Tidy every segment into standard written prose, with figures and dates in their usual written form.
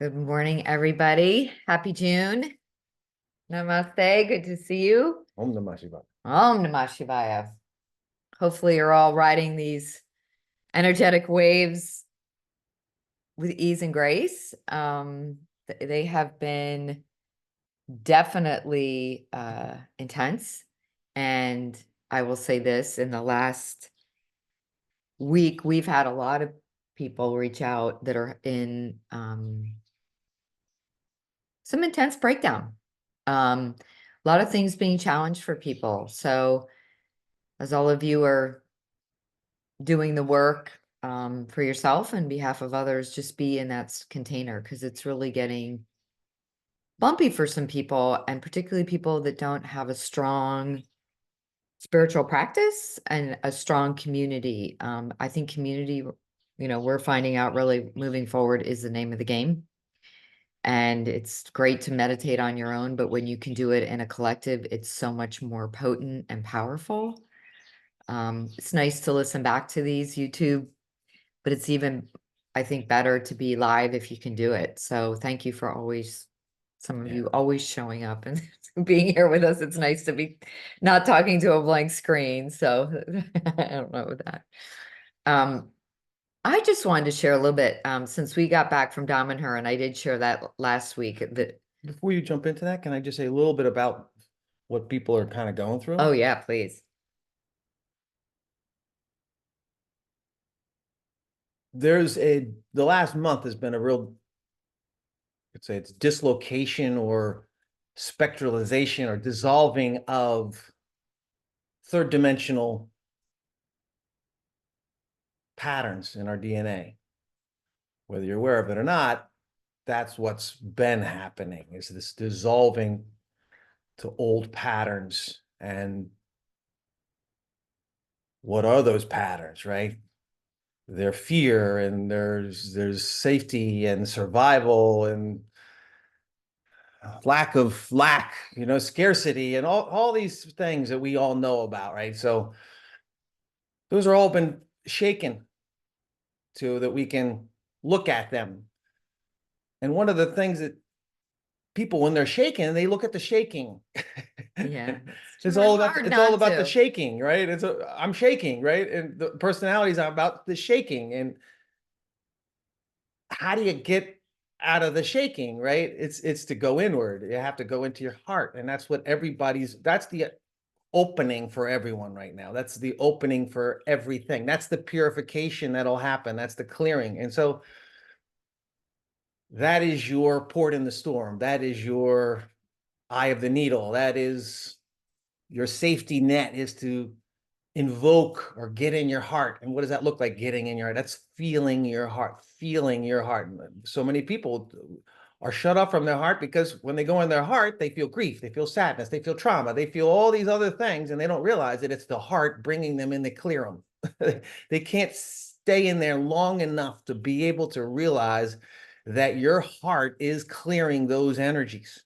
Good morning, everybody. Happy June. Namaste. Good to see you. Om Namah Shivaya. Om Namah Shivaya. Hopefully, you're all riding these energetic waves with ease and grace. They have been definitely intense. And I will say this, in the last week, we've had a lot of people reach out that are in some intense breakdown. A lot of things being challenged for people. So as all of you are doing the work for yourself and behalf of others, just be in that container, because it's really getting bumpy for some people, and particularly people that don't have a strong spiritual practice and a strong community. I think community, we're finding out really moving forward is the name of the game. And it's great to meditate on your own, but when you can do it in a collective, it's so much more potent and powerful. It's nice to listen back to these YouTube, but it's even, I think, better to be live if you can do it. So thank you for some of you always showing up and being here with us. It's nice to be not talking to a blank screen. So I don't know with that. I just wanted to share a little bit, since we got back from Dom and her, and I did share that last week. That Before you jump into that, can I just say a little bit about what people are kind of going through? Oh yeah, please. The last month has been a real, I'd say it's dislocation or spectralization or dissolving of third dimensional patterns in our DNA. Whether you're aware of it or not, that's what's been happening, is this dissolving to old patterns. And what are those patterns, right? There's fear, and there's safety and survival and lack, scarcity, and all these things that we all know about, right? So those are all been shaken so that we can look at them. And one of the things that people, when they're shaken, they look at the shaking. Yeah, It's all about the to. shaking, right? I'm shaking, right? And the personalities are about the shaking. And how do you get out of the shaking, right? It's to go inward. You have to go into your heart. And that's that's the opening for everyone right now. That's the opening for everything. That's the purification that'll happen. That's the clearing. And so that is your port in the storm. That is your eye of the needle. That is your safety net, is to invoke or get in your heart. And what does that look like, getting in your heart? That's feeling your heart, feeling your heart. So many people are shut off from their heart because when they go in their heart, they feel grief, they feel sadness, they feel trauma, they feel all these other things, and they don't realize that it's the heart bringing them in to clear them. They can't stay in there long enough to be able to realize that your heart is clearing those energies.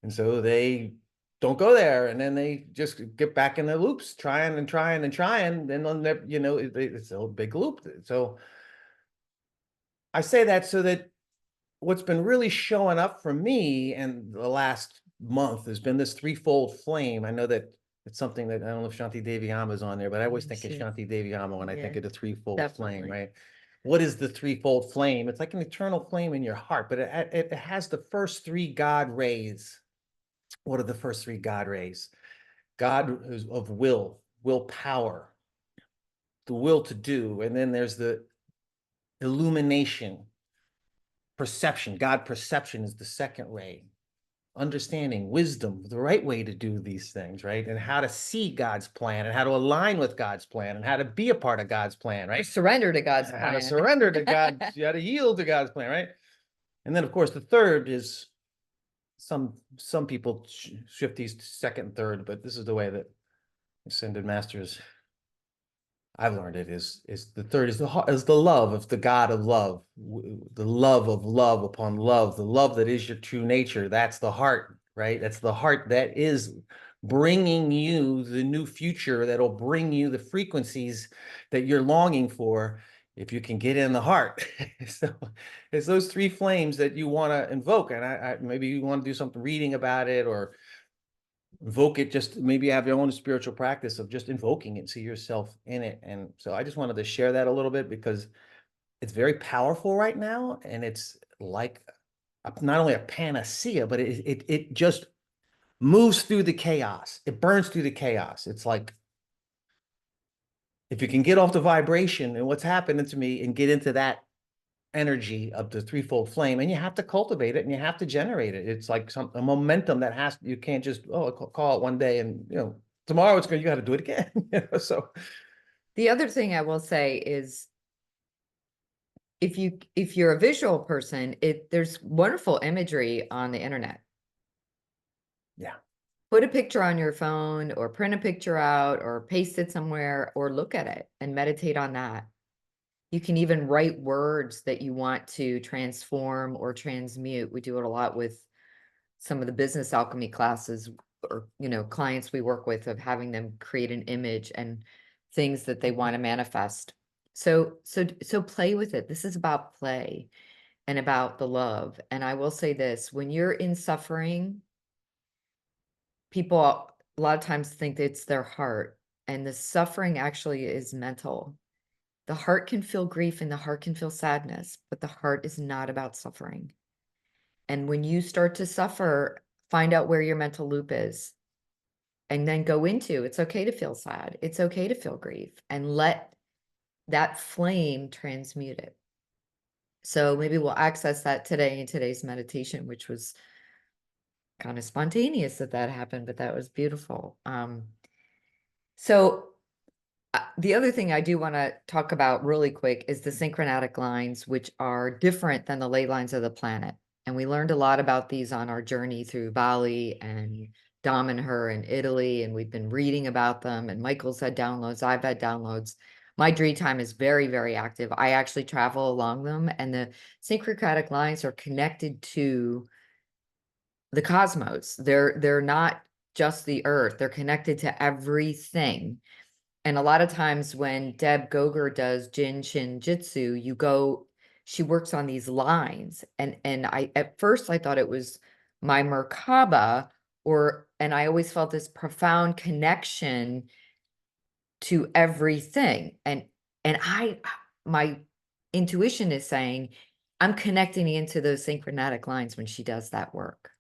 And so they don't go there, and then they just get back in the loops, trying and trying and trying. Then it's a big loop. So I say that so that what's been really showing up for me in the last month has been this threefold flame. I know that it's something that, I don't know if Shanti Devyama is on there, but I always think of Shanti Devyama when I think of the threefold flame, right? What is the threefold flame? It's like an eternal flame in your heart, but it has the first three God rays. What are the first three God rays? God is of willpower, the will to do. And then there's the illumination, perception. God perception is the second ray. Understanding, wisdom, the right way to do these things, right? And how to see God's plan, and how to align with God's plan, and how to be a part of God's plan, right? Surrender to God's plan. How to surrender to God, you got to yield to God's plan, right? And then, of course, the third is, some people shift these to second and third, but this is the way that ascended masters, I've learned it, is the third is the love of the God of love, the love of love upon love, the love that is your true nature. That's the heart, right? That's the heart that is bringing you the new future, that'll bring you the frequencies that you're longing for. if you can get in the heart. So it's those three flames that you want to invoke. And maybe you want to do something reading about it, or invoke it, just maybe have your own spiritual practice of just invoking it, see yourself in it. And so I just wanted to share that a little bit, because it's very powerful right now. And it's like not only a panacea, but it just moves through the chaos. It burns through the chaos. It's like, if you can get off the vibration and what's happening to me and get into that energy of the threefold flame, and you have to cultivate it and you have to generate it. It's like a momentum that you can't just, call it one day and, tomorrow you got to do it again. So The other thing I will say is, if you're a visual person, there's wonderful imagery on the internet. yeah, Put a picture on your phone, or print a picture out, or paste it somewhere, or look at it and meditate on that. You can even write words that you want to transform or transmute. We do it a lot with some of the business alchemy classes, or, clients we work with, of having them create an image and things that they want to manifest. So play with it. This is about play and about the love. And I will say this, when you're in suffering, people a lot of times think that it's their heart, and the suffering actually is mental. The heart can feel grief and the heart can feel sadness, but the heart is not about suffering. And when you start to suffer, find out where your mental loop is, and then go into, it's okay to feel sad. It's okay to feel grief, and let that flame transmute it. So maybe we'll access that today in today's meditation, which was kind of spontaneous that happened, but that was beautiful. So the other thing I do want to talk about really quick is the synchronatic lines, which are different than the ley lines of the planet. And we learned a lot about these on our journey through Bali and Dom and her in Italy. And we've been reading about them, and Michael's had downloads. I've had downloads. My dream time is very, very active. I actually travel along them, and the synchronatic lines are connected to the cosmos. They're not just the earth. They're connected to everything. And a lot of times when Deb Goger does Jin Shin Jitsu, she works on these lines. And at first I thought it was my Merkaba, and I always felt this profound connection to everything. And my intuition is saying, I'm connecting into those synchronatic lines when she does that work.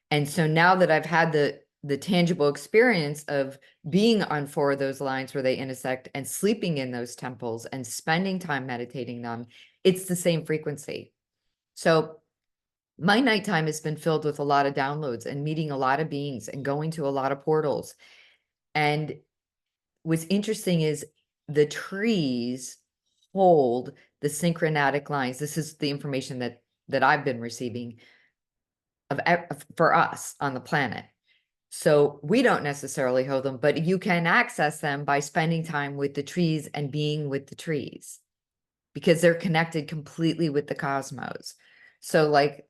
And so now that I've had the tangible experience of being on 4 of those lines where they intersect, and sleeping in those temples and spending time meditating them, it's the same frequency. So my nighttime has been filled with a lot of downloads and meeting a lot of beings and going to a lot of portals. And what's interesting is the trees hold the synchronatic lines. This is the information that I've been receiving for us on the planet. So we don't necessarily hold them, but you can access them by spending time with the trees and being with the trees, because they're connected completely with the cosmos. So like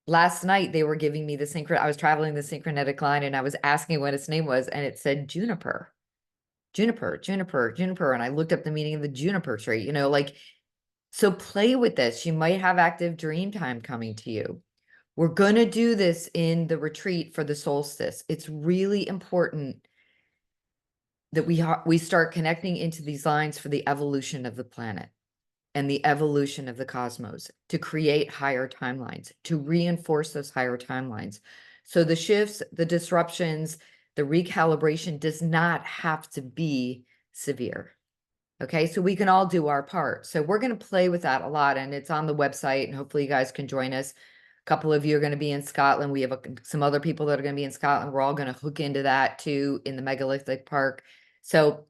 last night, they were giving me I was traveling the synchronetic line, and I was asking what its name was, and it said juniper, juniper, juniper, juniper. And I looked up the meaning of the juniper tree, so play with this. You might have active dream time coming to you. We're going to do this in the retreat for the solstice. It's really important that we start connecting into these lines for the evolution of the planet and the evolution of the cosmos, to create higher timelines, to reinforce those higher timelines. So the shifts, the disruptions, the recalibration does not have to be severe. Okay, so we can all do our part. So we're going to play with that a lot, and it's on the website, and hopefully you guys can join us. A couple of you are going to be in Scotland. We have some other people that are going to be in Scotland. We're all going to hook into that too in the megalithic park. So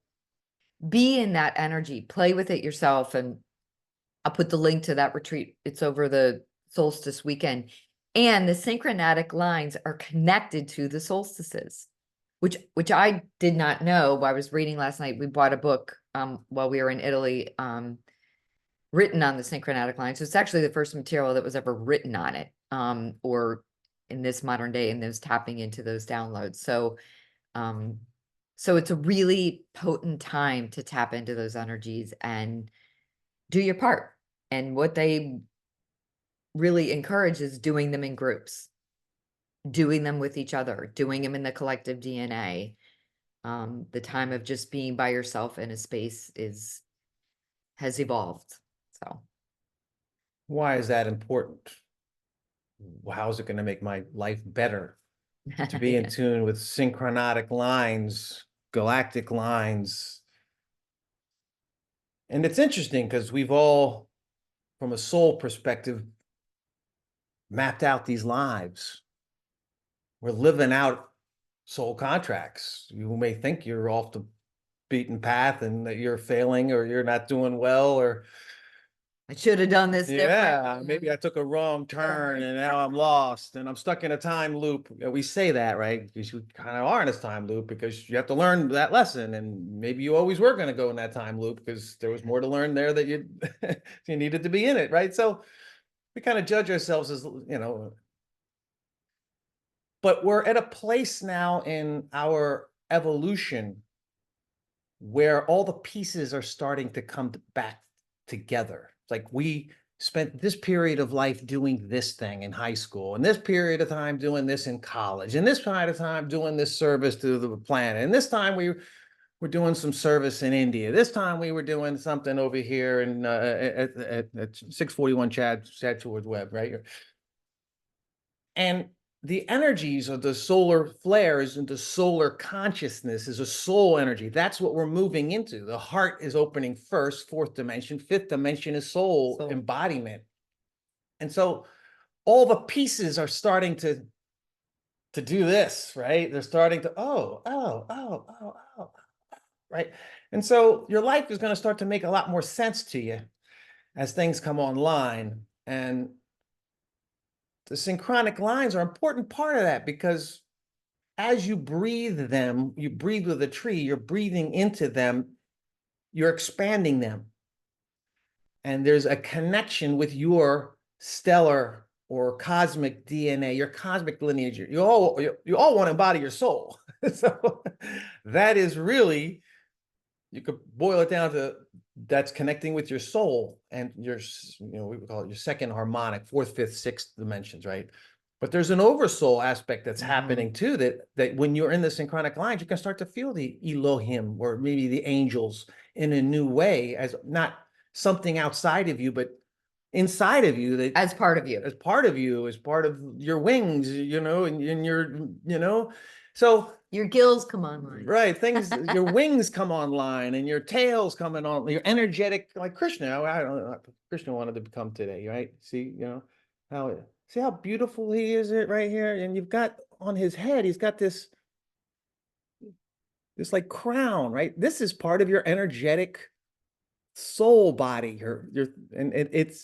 be in that energy, play with it yourself. And I'll put the link to that retreat. It's over the solstice weekend. And the synchronatic lines are connected to the solstices, which I did not know. I was reading last night. We bought a book while we were in Italy, written on the synchronatic lines. So it's actually the first material that was ever written on it, or in this modern day, and those tapping into those downloads. So So it's a really potent time to tap into those energies and do your part. And what they really encourage is doing them in groups, doing them with each other, doing them in the collective DNA. The time of just being by yourself in a space has evolved. So Why is that important? How is it going to make my life better? To be in yeah. tune with synchronic lines, galactic lines. And it's interesting because we've all, from a soul perspective, mapped out these lives. We're living out soul contracts. You may think you're off the beaten path and that you're failing or you're not doing well, or I should have done this yeah, different. maybe I took a wrong turn and now I'm lost and I'm stuck in a time loop. We say that, right? Because you kind of are in this time loop because you have to learn that lesson. And maybe you always were going to go in that time loop because there was more to learn there that you you needed to be in it, right? So we kind of judge ourselves as, but we're at a place now in our evolution where all the pieces are starting to come back together. It's like we spent this period of life doing this thing in high school, and this period of time doing this in college, and this period of time doing this service to the planet, and this time we were doing some service in India. This time we were doing something over here in at 641 Chad George Webb, right? And the energies of the solar flares and the solar consciousness is a soul energy. That's what we're moving into. The heart is opening first, fourth dimension. Fifth dimension is soul embodiment. And so all the pieces are starting to do this, right? They're starting to, right? And so your life is going to start to make a lot more sense to you as things come online. And the synchronic lines are an important part of that because as you breathe them, you breathe with a tree, you're breathing into them, you're expanding them. And there's a connection with your stellar or cosmic DNA, your cosmic lineage. You all want to embody your soul. So that is really, you could boil it down to that's connecting with your soul and your, we would call it your second harmonic, fourth, fifth, sixth dimensions, right? But there's an oversoul aspect that's happening too, that when you're in the synchronic lines, you can start to feel the Elohim or maybe the angels in a new way, as not something outside of you, but inside of you, that As part of you. as part of you, as part of your wings, and your, so your gills come online. right, things, your wings come online and your tails coming on, you're energetic, like Krishna. I don't know, Krishna wanted to become today, right? See, how, see how beautiful he is it right here? And you've got on his head, he's got this like crown, right? This is part of your energetic soul body. And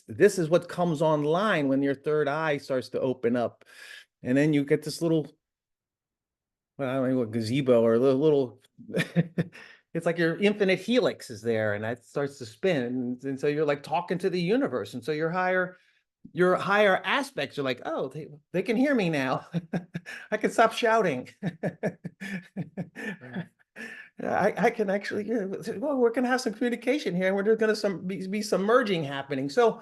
this is what comes online when your third eye starts to open up. And then you get this little, well, I don't know what gazebo or a little it's like your infinite helix is there and that starts to spin. And so you're like talking to the universe. And so your higher aspects are like, oh, they can hear me now. I can stop shouting. I can actually, well, we're going to have some communication here and we're going to be some merging happening. So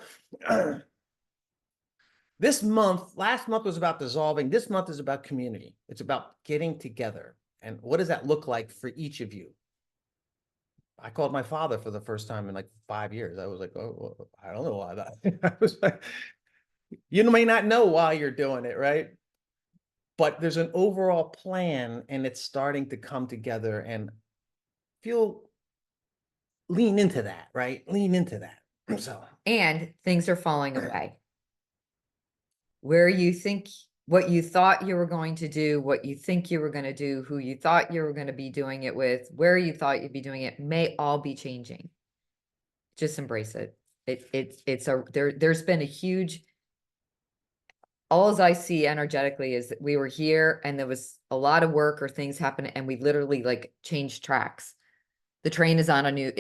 this month, last month was about dissolving. This month is about community. It's about getting together. And what does that look like for each of you? I called my father for the first time in like 5 years. I was like, oh, I don't know why that. I was like, you may not know why you're doing it, right? But there's an overall plan and it's starting to come together and lean into that, right? Lean into that. So, and things are falling away. Where you think what you thought you were going to do, what you think you were going to do, who you thought you were going to be doing it with, where you thought you'd be doing it may all be changing. Just embrace it. There's been a huge, all I see energetically is that we were here and there was a lot of work or things happening and we literally like changed tracks. The train is on a new,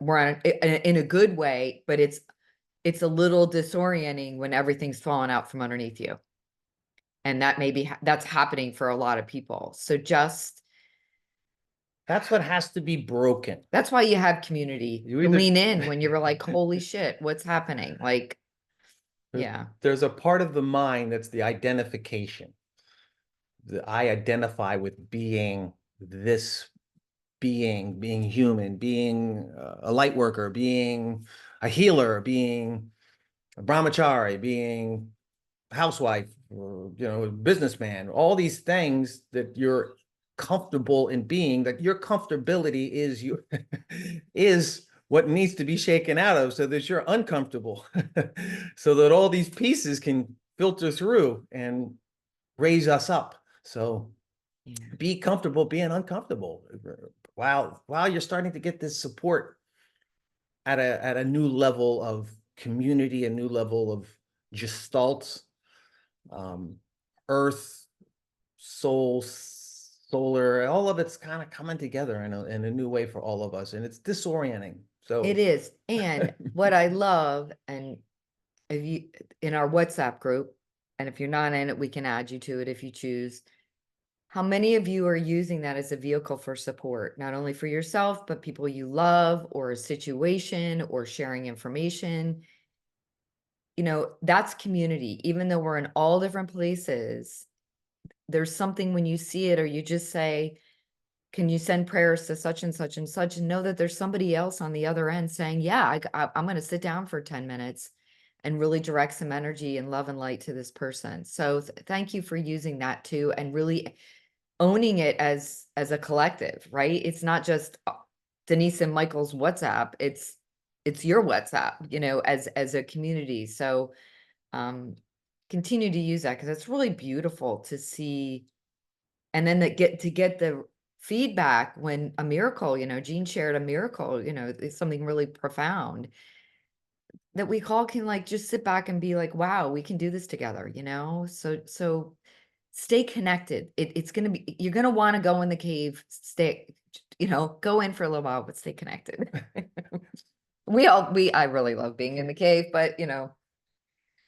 we're on in a good way, but it's a little disorienting when everything's falling out from underneath you. And that that's happening for a lot of people. So just That's what has to be broken. That's why you have community. You You either lean in when you're like, holy shit, what's happening? Like, There's, yeah. there's a part of the mind that's the identification. I identify with being this being human, being a light worker, being a healer, being a brahmachari, being a housewife, or, a businessman, all these things that you're comfortable in being, that your comfortability is is what needs to be shaken out of so that you're uncomfortable, so that all these pieces can filter through and raise us up. So be comfortable being uncomfortable while you're starting to get this support at a new level of community, a new level of gestalt, earth, soul, solar, all of it's kind of coming together in a new way for all of us, and it's disorienting. So It is. And what I love, and if you in our WhatsApp group, and if you're not in it, we can add you to it if you choose. How many of you are using that as a vehicle for support, not only for yourself, but people you love, or a situation, or sharing information? That's community. Even though we're in all different places, there's something when you see it, or you just say, can you send prayers to such and such and such, and know that there's somebody else on the other end saying, yeah, I'm going to sit down for 10 minutes and really direct some energy and love and light to this person. So thank you for using that too, and really owning it as a collective, right? It's not just Denise and Michael's WhatsApp. It's your WhatsApp, as a community. So continue to use that, because it's really beautiful to see. And then get the feedback when a miracle, Jean shared a miracle, it's something really profound, that we all can like just sit back and be like, wow, we can do this together, so stay connected. It's going to be, you're going to want to go in the cave, go in for a little while, but stay connected. I really love being in the cave, but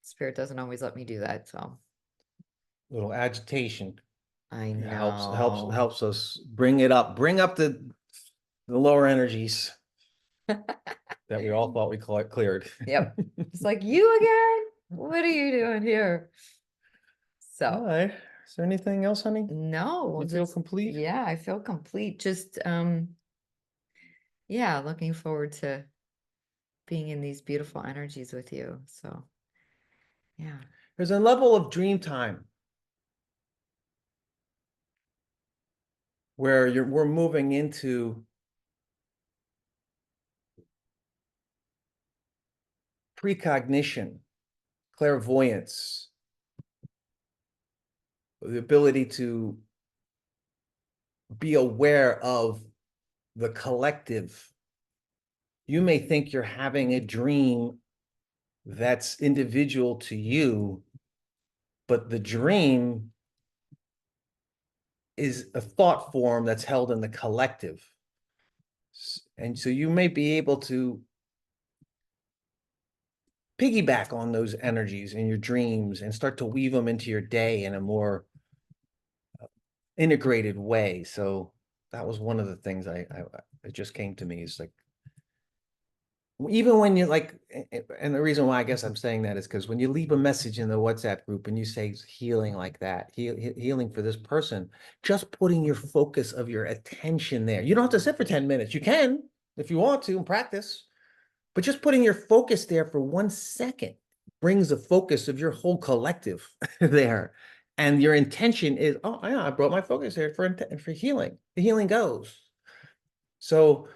spirit doesn't always let me do that. So little agitation I helps know. helps us bring up the lower energies that we all thought we cleared. Yep. It's like, you again? What are you doing here? All So right. Is there anything else, honey? no, You feel complete? yeah, I feel complete. Just yeah, looking forward to being in these beautiful energies with you. So yeah. There's a level of dream time where we're moving into precognition, clairvoyance, the ability to be aware of the collective. You may think you're having a dream that's individual to you, but the dream is a thought form that's held in the collective. And so you may be able to piggyback on those energies in your dreams and start to weave them into your day in a more integrated way. So that was one of the things it just came to me, is like, even when you like, and the reason why I guess I'm saying that is because when you leave a message in the WhatsApp group and you say healing like that, healing for this person, just putting your focus of your attention there. You don't have to sit for 10 minutes. You can if you want to and practice, but just putting your focus there for 1 second brings the focus of your whole collective there. And your intention is, oh yeah, I brought my focus here for healing. The healing goes. So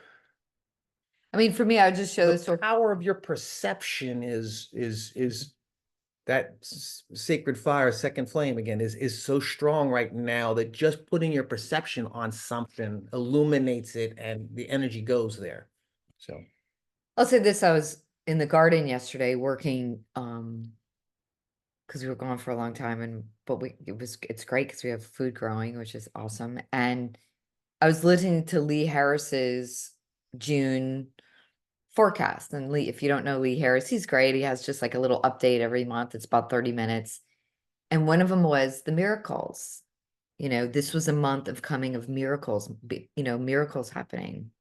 I mean, for me, I would just show this the power of your perception is that sacred fire, second flame again, is so strong right now that just putting your perception on something illuminates it and the energy goes there. So I'll say this, I was in the garden yesterday working, because we were gone for a long time, but it's great because we have food growing, which is awesome. And I was listening to Lee Harris's June forecast. And Lee, if you don't know Lee Harris, he's great. He has just like a little update every month. It's about 30 minutes. And one of them was the miracles. This was a month of coming of miracles, miracles happening.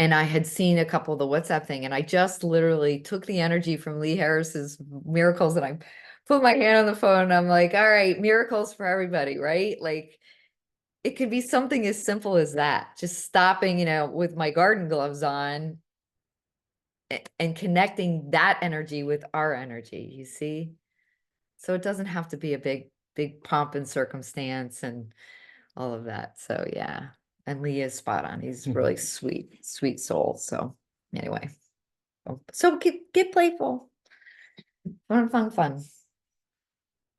And I had seen a couple of the WhatsApp thing, and I just literally took the energy from Lee Harris's miracles, and I put my hand on the phone, and I'm like, all right, miracles for everybody, right? Like, it could be something as simple as that, just stopping, with my garden gloves on and connecting that energy with our energy, you see? So it doesn't have to be a big pomp and circumstance and all of that. So yeah. And Lee is spot on. He's really sweet soul. So anyway. So get playful. Fun.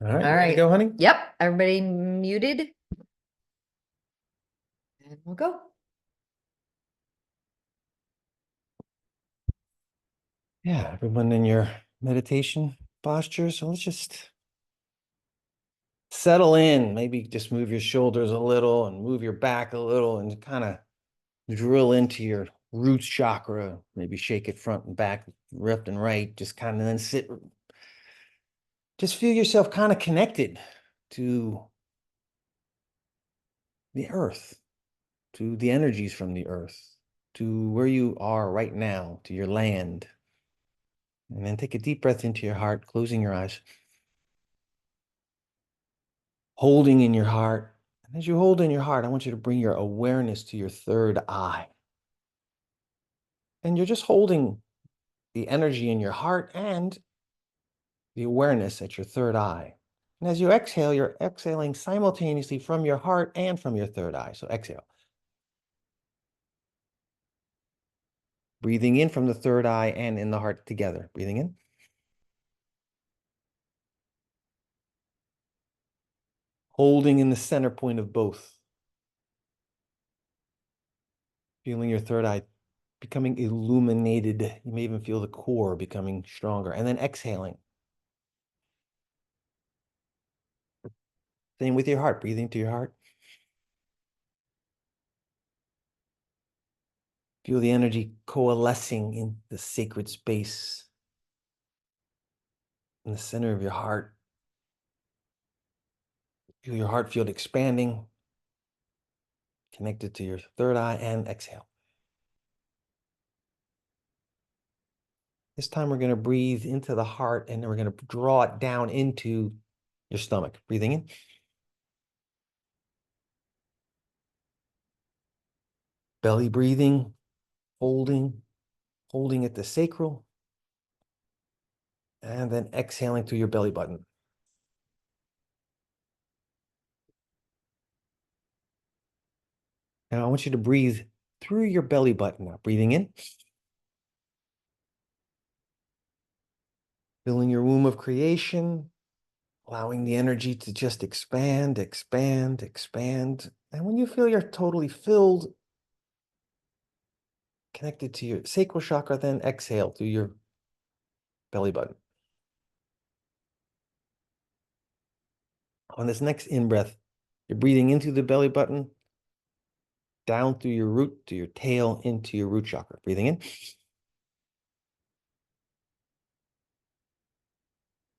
All right, All ready to right. go, honey? Yep. Everybody muted. And we'll go. Yeah, everyone in your meditation posture. So let's just settle in. Maybe just move your shoulders a little and move your back a little and kind of drill into your root chakra. Maybe shake it front and back, left and right. Just kind of then sit. Just feel yourself kind of connected to the earth, to the energies from the earth, to where you are right now, to your land. And then take a deep breath into your heart, closing your eyes. Holding in your heart. And as you hold in your heart, I want you to bring your awareness to your third eye. And you're just holding the energy in your heart and the awareness at your third eye. And as you exhale, you're exhaling simultaneously from your heart and from your third eye. So exhale. Breathing in from the third eye and in the heart together. Breathing in. Holding in the center point of both. Feeling your third eye becoming illuminated. You may even feel the core becoming stronger. And then exhaling. Same with your heart. Breathing to your heart. Feel the energy coalescing in the sacred space in the center of your heart. Feel your heart field expanding, connected to your third eye, and exhale. This time we're going to breathe into the heart and then we're going to draw it down into your stomach. Breathing in. Belly breathing, holding at the sacral, and then exhaling through your belly button. Now I want you to breathe through your belly button now. Breathing in. Filling your womb of creation, allowing the energy to just expand. And when you feel you're totally filled, connected to your sacral chakra, then exhale through your belly button. On this next in-breath, you're breathing into the belly button, down through your root to your tail, into your root chakra. Breathing in.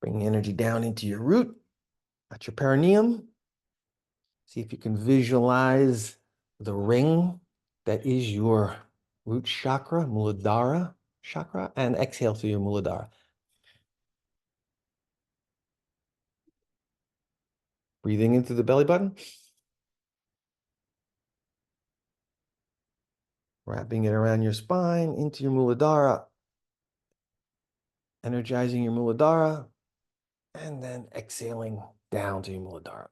Bring energy down into your root, at your perineum. See if you can visualize the ring that is your root chakra, Muladhara chakra, and exhale through your Muladhara. Breathing into the belly button. Wrapping it around your spine, into your Muladhara. Energizing your Muladhara. And then exhaling down to your Muladhara.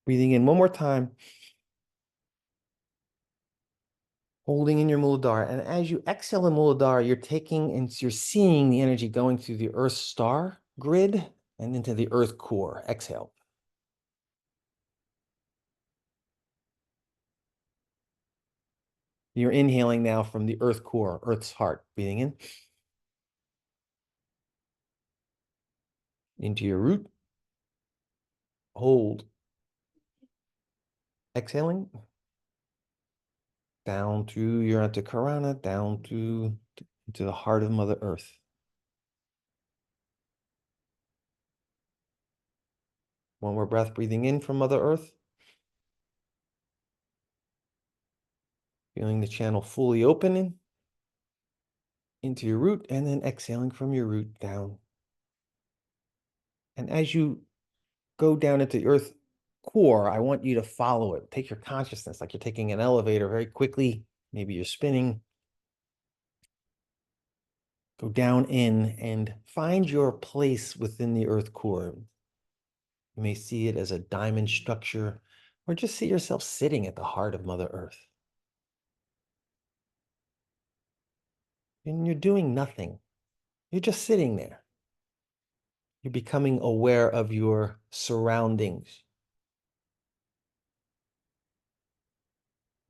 Breathing in one more time. Holding in your Muladhara. And as you exhale in Muladhara, you're taking and you're seeing the energy going through the Earth star grid and into the Earth core. Exhale. You're inhaling now from the Earth core, Earth's heart. Breathing in. Into your root. Hold. Exhaling. Down through your Antakarana, down to the heart of Mother Earth. One more breath, breathing in from Mother Earth. Feeling the channel fully opening into your root, and then exhaling from your root down. And as you go down into the earth core, I want you to follow it. Take your consciousness like you're taking an elevator very quickly. Maybe you're spinning. Go down in and find your place within the earth core. You may see it as a diamond structure, or just see yourself sitting at the heart of Mother Earth. And you're doing nothing. You're just sitting there. You're becoming aware of your surroundings.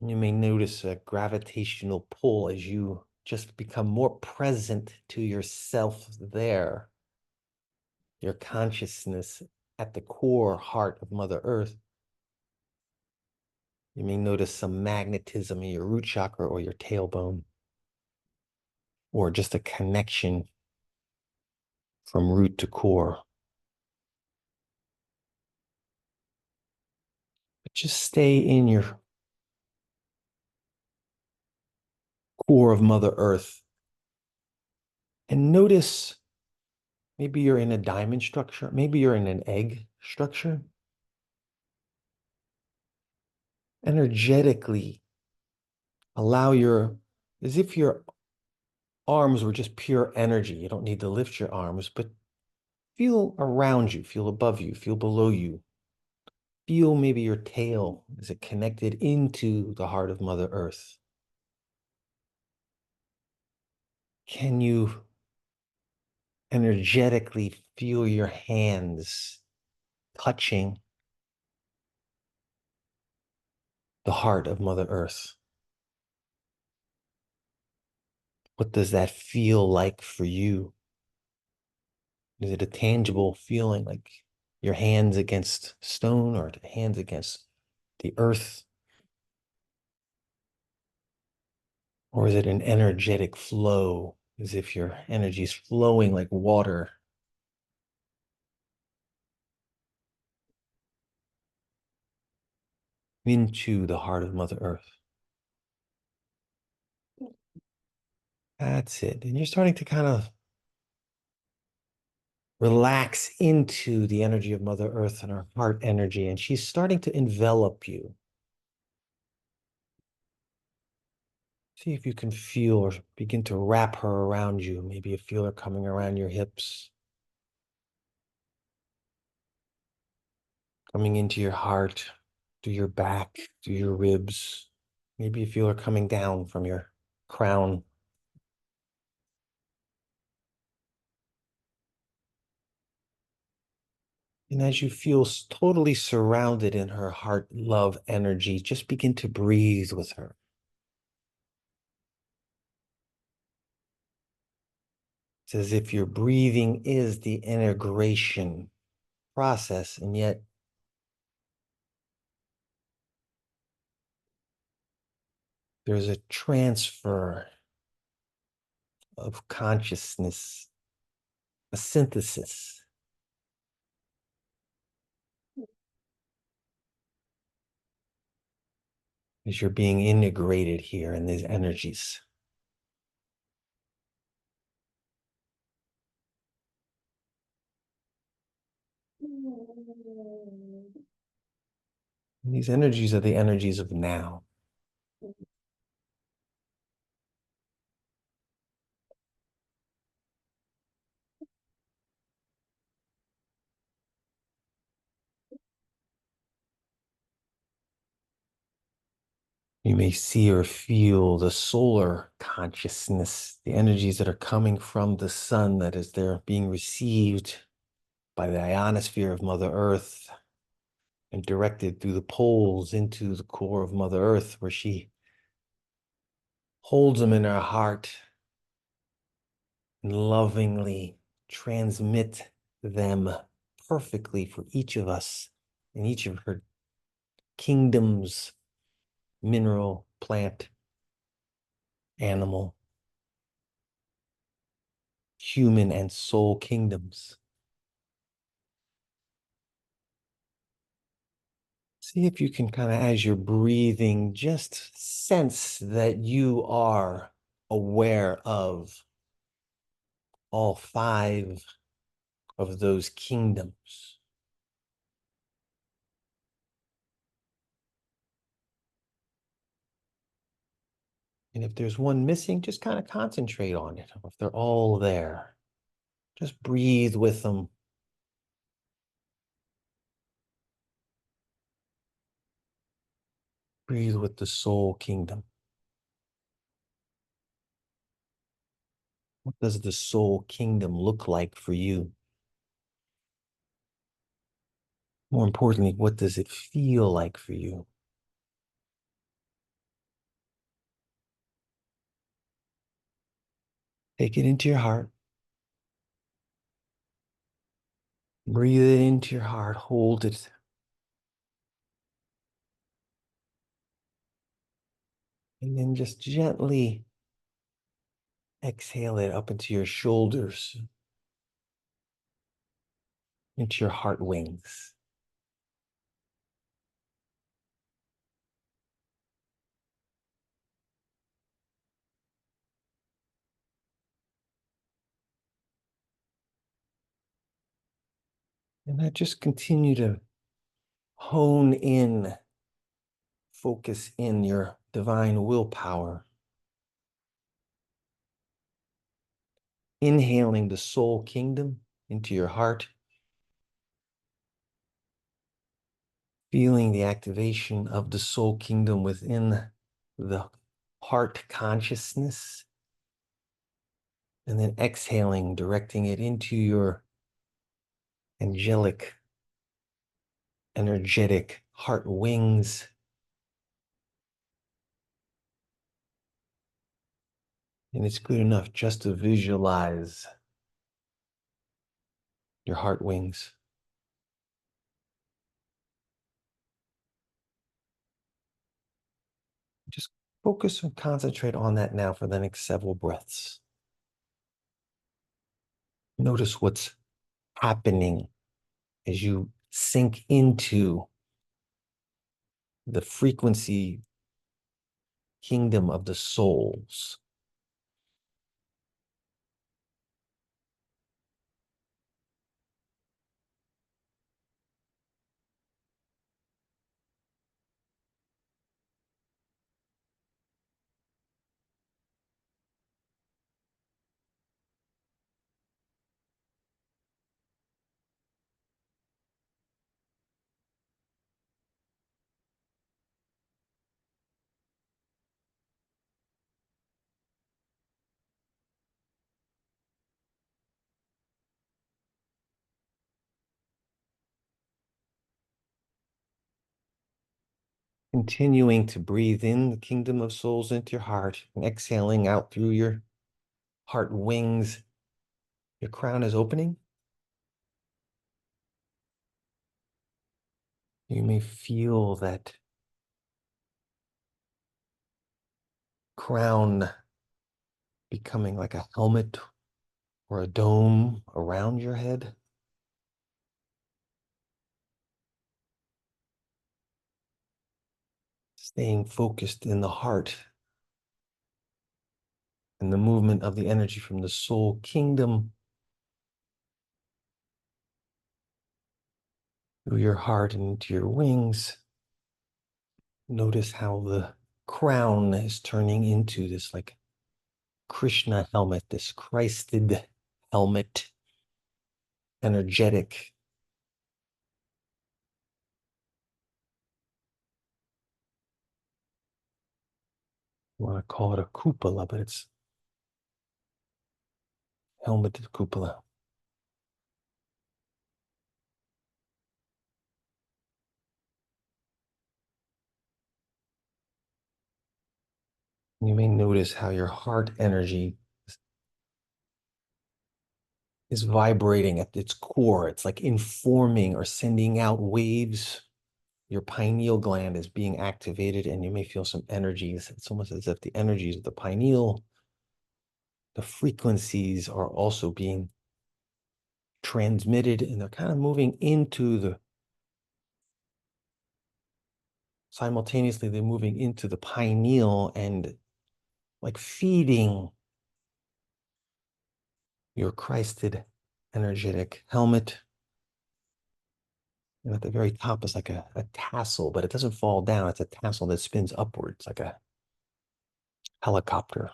And you may notice a gravitational pull as you just become more present to yourself there. Your consciousness at the core heart of Mother Earth. You may notice some magnetism in your root chakra or your tailbone, or just a connection from root to core. But just stay in your core of Mother Earth and notice, maybe you're in a diamond structure, maybe you're in an egg structure. Energetically allow as if your arms were just pure energy. You don't need to lift your arms, but feel around you, feel above you, feel below you. Feel maybe your tail, is it connected into the heart of Mother Earth? Can you energetically feel your hands touching the heart of Mother Earth? What does that feel like for you? Is it a tangible feeling, like your hands against stone or hands against the earth? Or is it an energetic flow, as if your energy is flowing like water? Into the heart of Mother Earth. That's it. And you're starting to kind of relax into the energy of Mother Earth and her heart energy, and she's starting to envelop you. See if you can feel or begin to wrap her around you. Maybe you feel her coming around your hips, coming into your heart, to your back, to your ribs. Maybe you feel her coming down from your crown. And as you feel totally surrounded in her heart love energy, just begin to breathe with her. It's as if your breathing is the integration process, and yet there's a transfer of consciousness, a synthesis. As you're being integrated here in these energies. And these energies are the energies of now. You may see or feel the solar consciousness, the energies that are coming from the sun, that is, they're being received by the ionosphere of Mother Earth and directed through the poles into the core of Mother Earth, where she holds them in her heart and lovingly transmit them perfectly for each of us in each of her kingdoms, mineral, plant, animal, human, and soul kingdoms. See if you can kind of, as you're breathing, just sense that you are aware of all five of those kingdoms. And if there's one missing, just kind of concentrate on it. If they're all there, just breathe with them. Breathe with the soul kingdom. What does the soul kingdom look like for you? More importantly, what does it feel like for you? Take it into your heart. Breathe it into your heart. Hold it. And then just gently exhale it up into your shoulders, into your heart wings. And I just continue to hone in, focus in your divine willpower. Inhaling the soul kingdom into your heart. Feeling the activation of the soul kingdom within the heart consciousness. And then exhaling, directing it into your angelic, energetic heart wings. And it's good enough just to visualize your heart wings. Just focus and concentrate on that now for the next several breaths. Notice what's happening as you sink into the frequency kingdom of the souls. Continuing to breathe in the kingdom of souls into your heart and exhaling out through your heart wings. Your crown is opening. You may feel that crown becoming like a helmet or a dome around your head. Staying focused in the heart and the movement of the energy from the soul kingdom through your heart and into your wings. Notice how the crown is turning into this like Krishna helmet, this Christed helmet, energetic. I want to call it a cupola, but it's helmeted cupola. You may notice how your heart energy is vibrating at its core. It's like informing or sending out waves. Your pineal gland is being activated, and you may feel some energies. It's almost as if the energies of the pineal, the frequencies are also being transmitted, and they're kind of moving into the simultaneously they're moving into the pineal and like feeding your Christed energetic helmet. And at the very top is like a tassel, but it doesn't fall down. It's a tassel that spins upwards like a helicopter.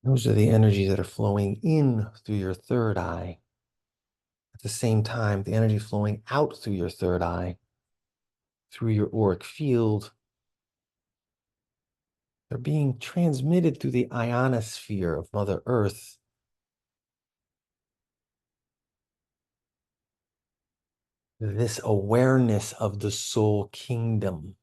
Those are the energies that are flowing in through your third eye. At the same time, the energy flowing out through your third eye, through your auric field, they're being transmitted through the ionosphere of Mother Earth. This awareness of the soul kingdom.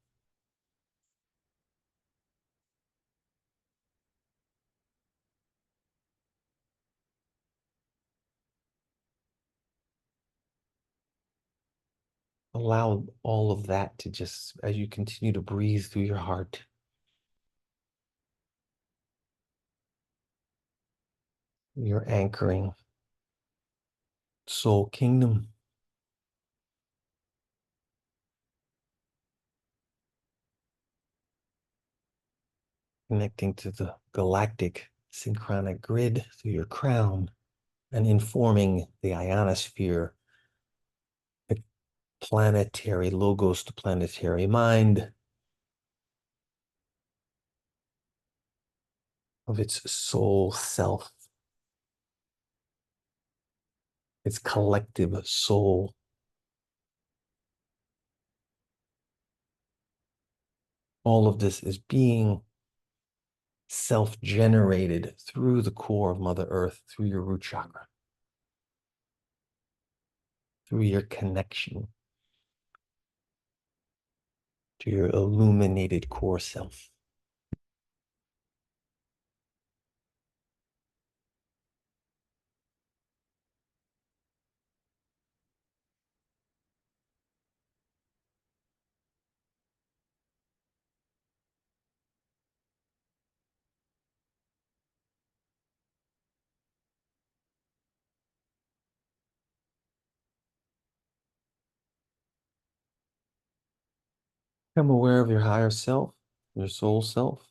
Allow all of that to just, as you continue to breathe through your heart, you're anchoring soul kingdom, connecting to the galactic synchronic grid through your crown and informing the ionosphere, the planetary logos to planetary mind of its soul self, its collective soul. All of this is being self-generated through the core of Mother Earth, through your root chakra, through your connection to your illuminated core self. Become aware of your higher self, your soul self,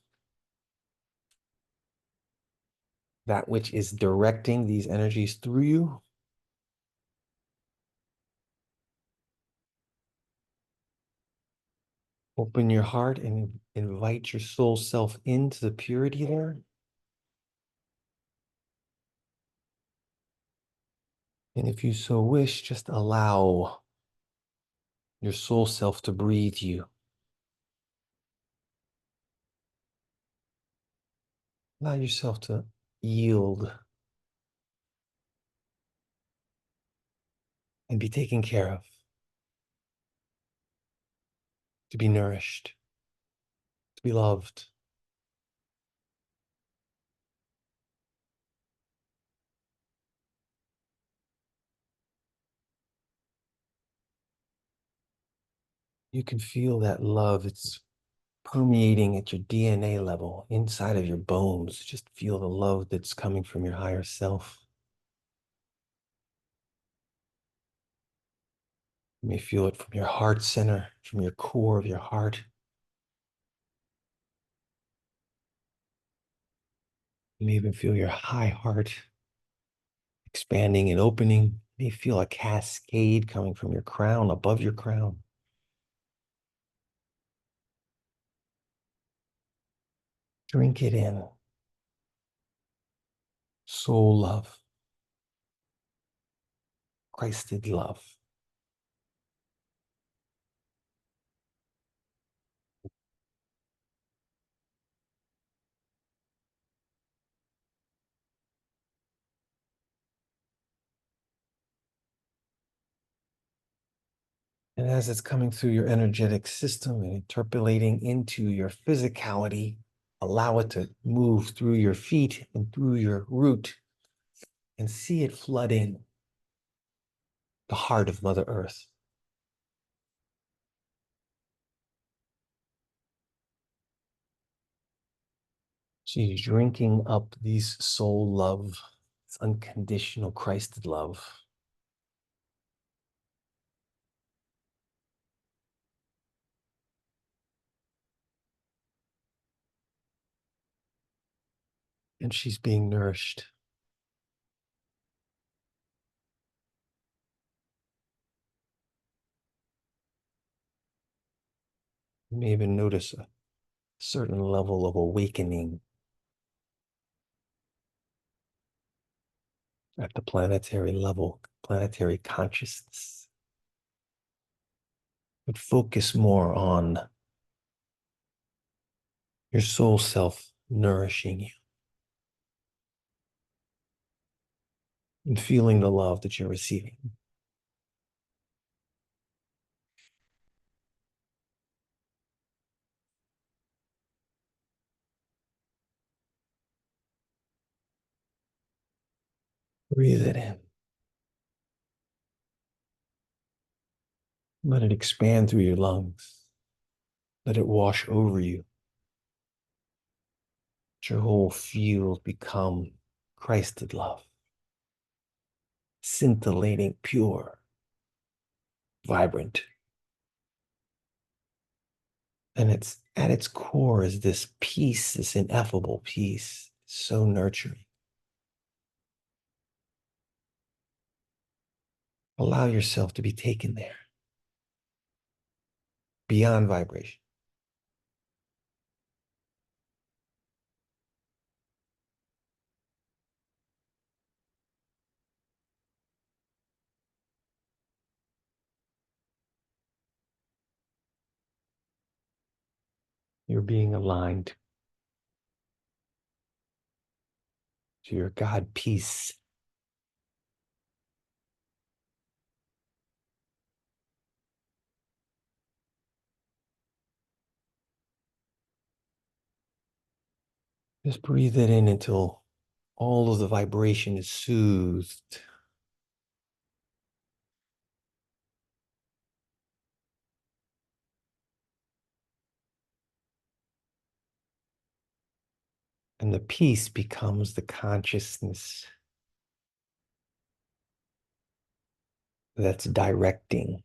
that which is directing these energies through you. Open your heart and invite your soul self into the purity there. And if you so wish, just allow your soul self to breathe you. Allow yourself to yield and be taken care of, to be nourished, to be loved. You can feel that love. It's permeating at your DNA level, inside of your bones. Just feel the love that's coming from your higher self. You may feel it from your heart center, from your core of your heart. You may even feel your high heart expanding and opening. You may feel a cascade coming from your crown, above your crown. Drink it in. Soul love, Christed love. And as it's coming through your energetic system and interpolating into your physicality, allow it to move through your feet and through your root and see it flooding the heart of Mother Earth. She's drinking up these soul love, this unconditional Christed love. and she's being nourished. You may even notice a certain level of awakening at the planetary level, planetary consciousness. But focus more on your soul self nourishing you and feeling the love that you're receiving. Breathe it in. Let it expand through your lungs. Let it wash over you. Let your whole field become Christed love, scintillating, pure, vibrant. And it's at its core is this peace, this ineffable peace, so nurturing. Allow yourself to be taken there, beyond vibration. You're being aligned to your God peace. Just breathe it in until all of the vibration is soothed. And the peace becomes the consciousness that's directing.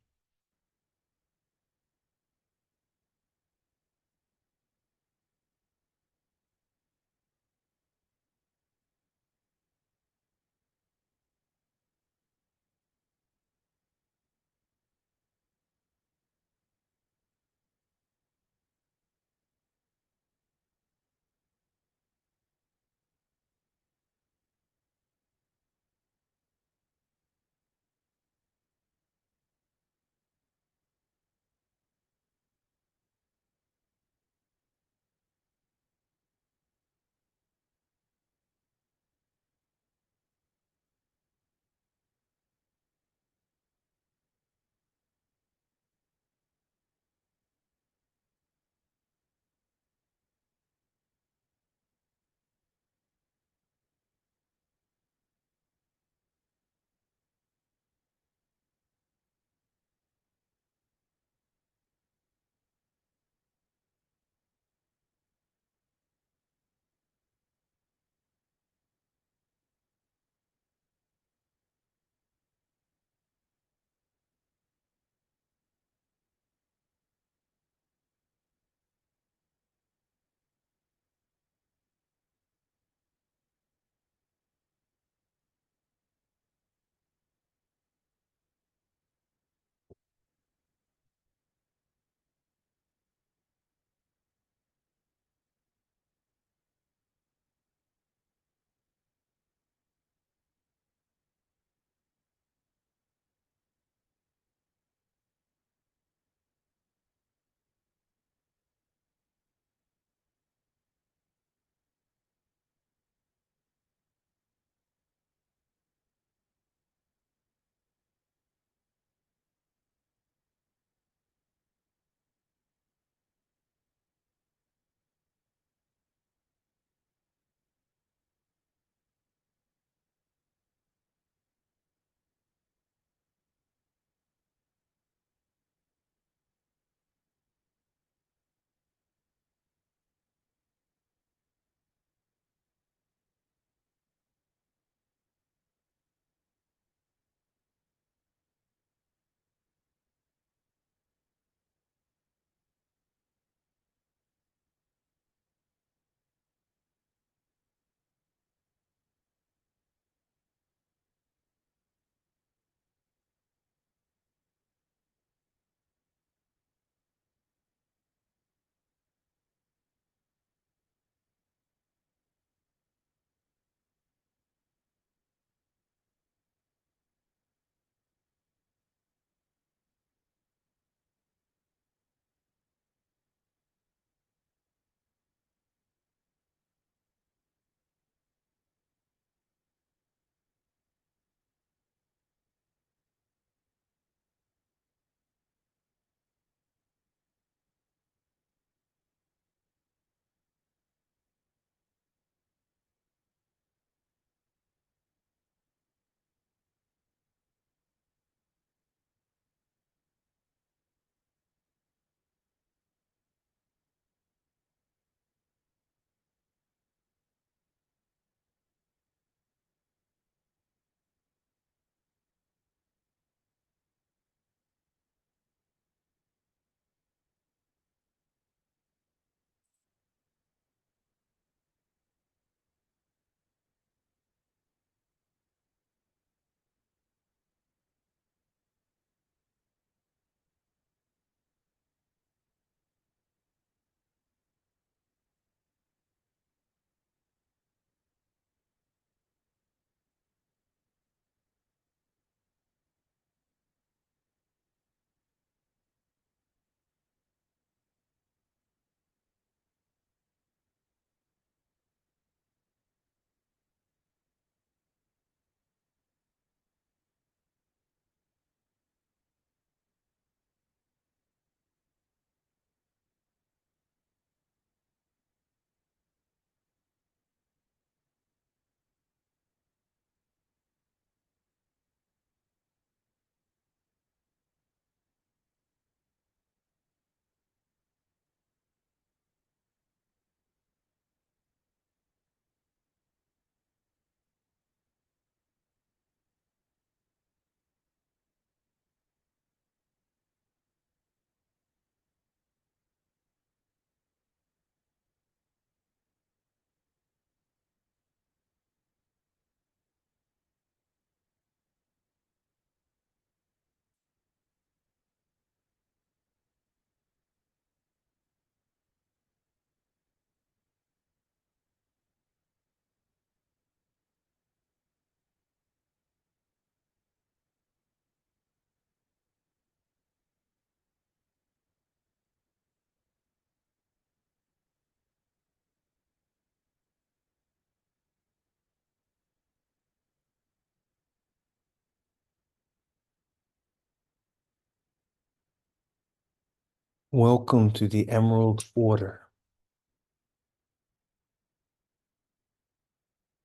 Welcome to the Emerald Order.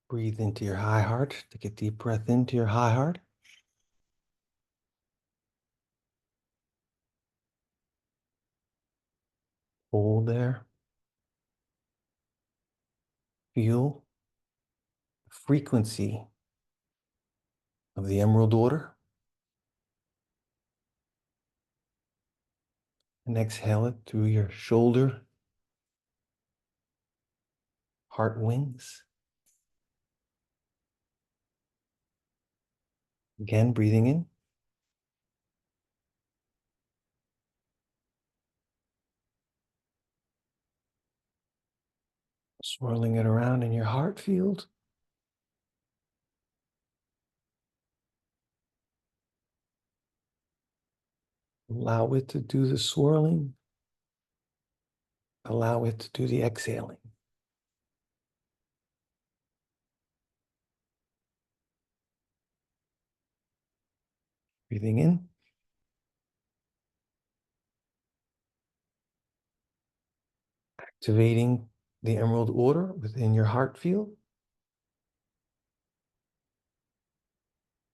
Breathe into your high heart. Take a deep breath into your high heart. Hold there. Feel the frequency of the Emerald Order. And exhale it through your shoulder, heart wings. Again, breathing in. Swirling it around in your heart field. Allow it to do the swirling. Allow it to do the exhaling. Breathing in. Activating the Emerald Order within your heart field.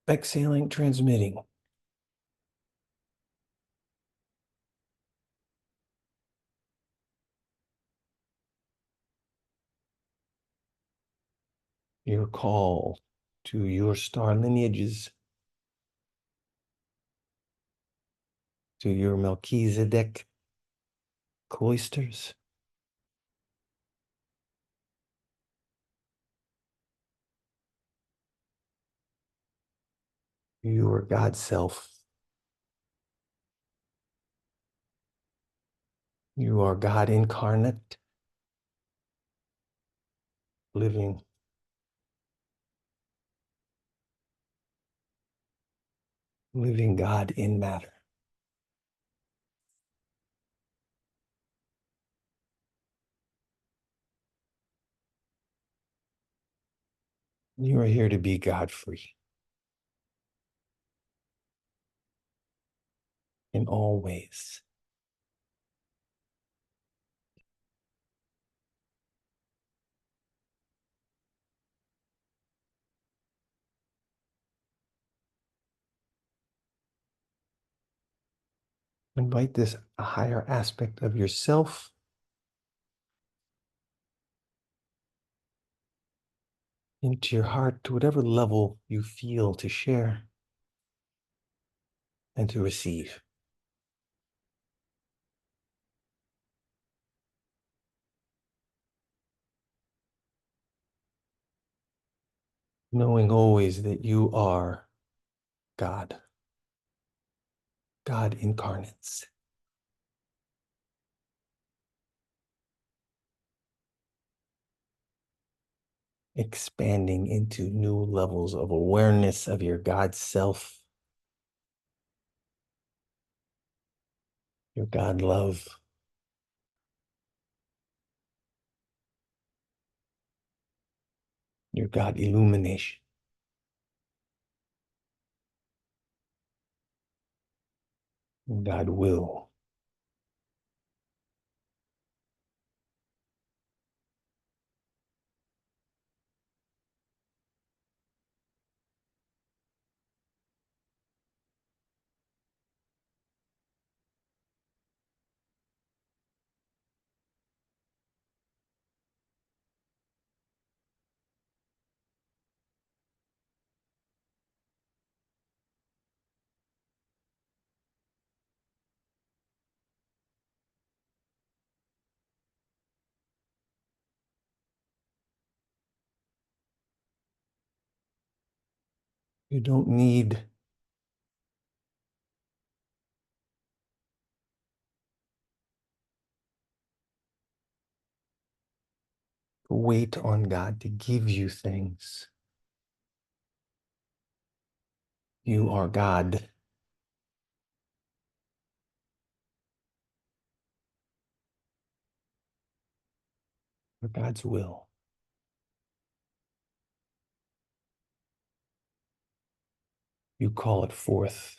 Exhaling, transmitting. Your call to your star lineages, to your Melchizedek cloisters. Your God self. You are God incarnate, living God in matter. You are here to be God free in all ways. Invite this higher aspect of yourself into your heart to whatever level you feel to share and to receive. Knowing always that you are God, God incarnates. Expanding into new levels of awareness of your God self, your God love, your God illumination, God will. You don't need to wait on God to give you things. You are God. For God's will. You call it forth.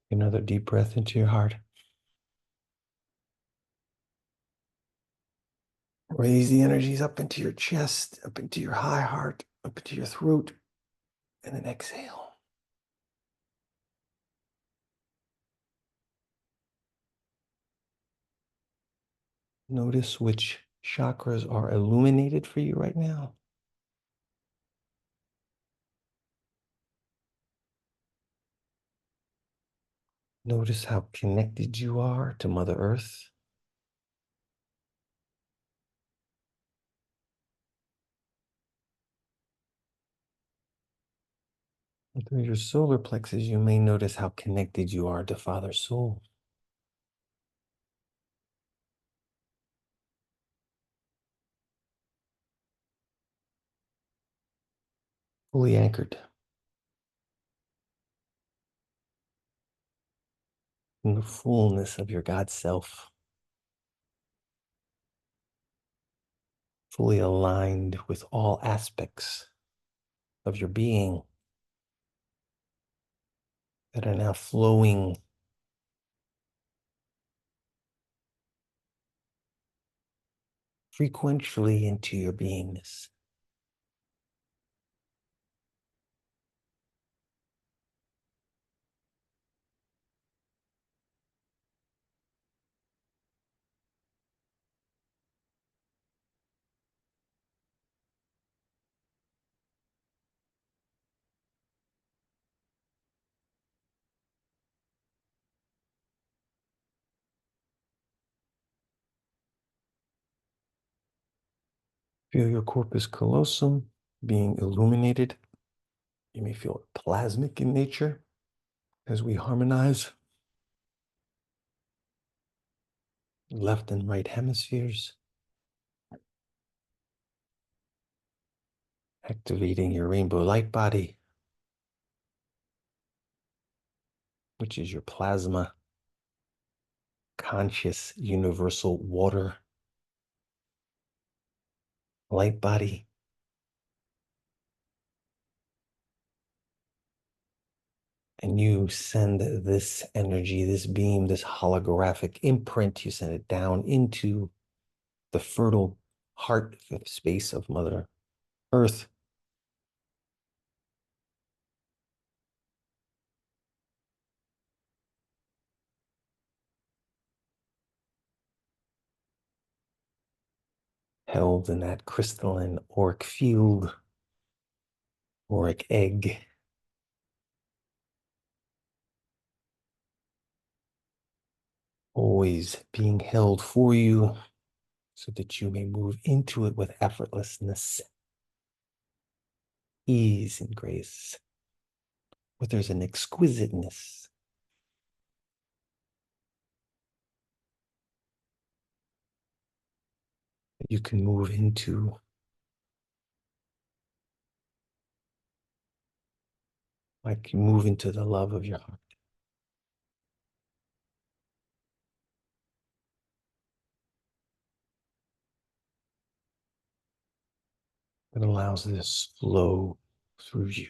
Another deep breath into your heart. Raise the energies up into your chest, up into your high heart, up into your throat, and then exhale. Notice which chakras are illuminated for you right now. Notice how connected you are to Mother Earth. And through your solar plexus, you may notice how connected you are to Father Soul. Fully anchored in the fullness of your God self. Fully aligned with all aspects of your being that are now flowing frequently into your beingness. Feel your corpus callosum being illuminated. You may feel it plasmic in nature as we harmonize left and right hemispheres, activating your rainbow light body, which is your plasma, conscious, universal water light body. And you send this energy, this beam, this holographic imprint, you send it down into the fertile heart space of Mother Earth. Held in that crystalline auric field, auric egg. Always being held for you so that you may move into it with effortlessness, ease, and grace. But there's an exquisiteness. That you can move into. Like you move into the love of your heart. It allows this flow through you.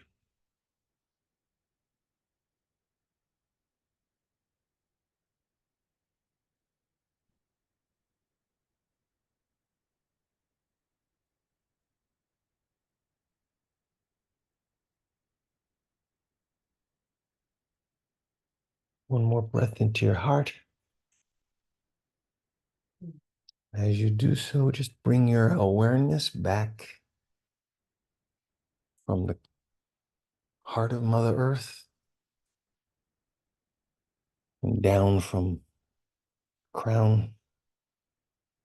One more breath into your heart. As you do so, just bring your awareness back from the heart of Mother Earth and down from crown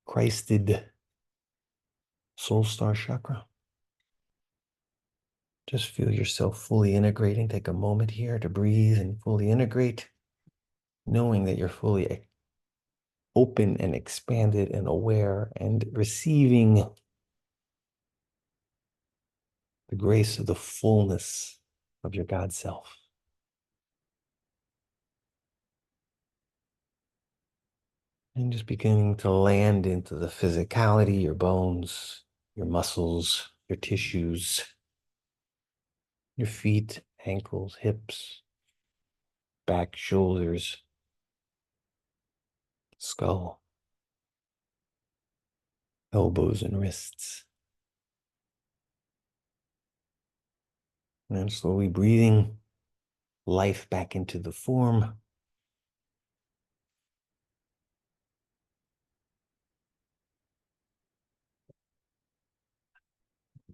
Christed soul star chakra. Just feel yourself fully integrating. Take a moment here to breathe and fully integrate, knowing that you're fully open and expanded and aware and receiving the grace of the fullness of your God self. And just beginning to land into the physicality, your bones, your muscles, your tissues, your feet, ankles, hips, back, shoulders, skull, elbows and wrists. And slowly breathing life back into the form.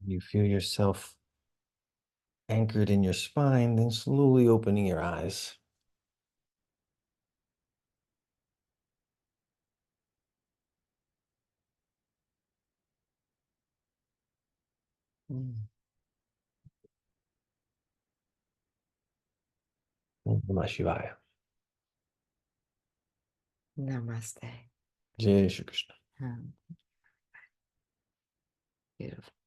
You feel yourself anchored in your spine, then slowly opening your eyes. Namah Shivaya. Namaste. Jai Shri Krishna. Beautiful.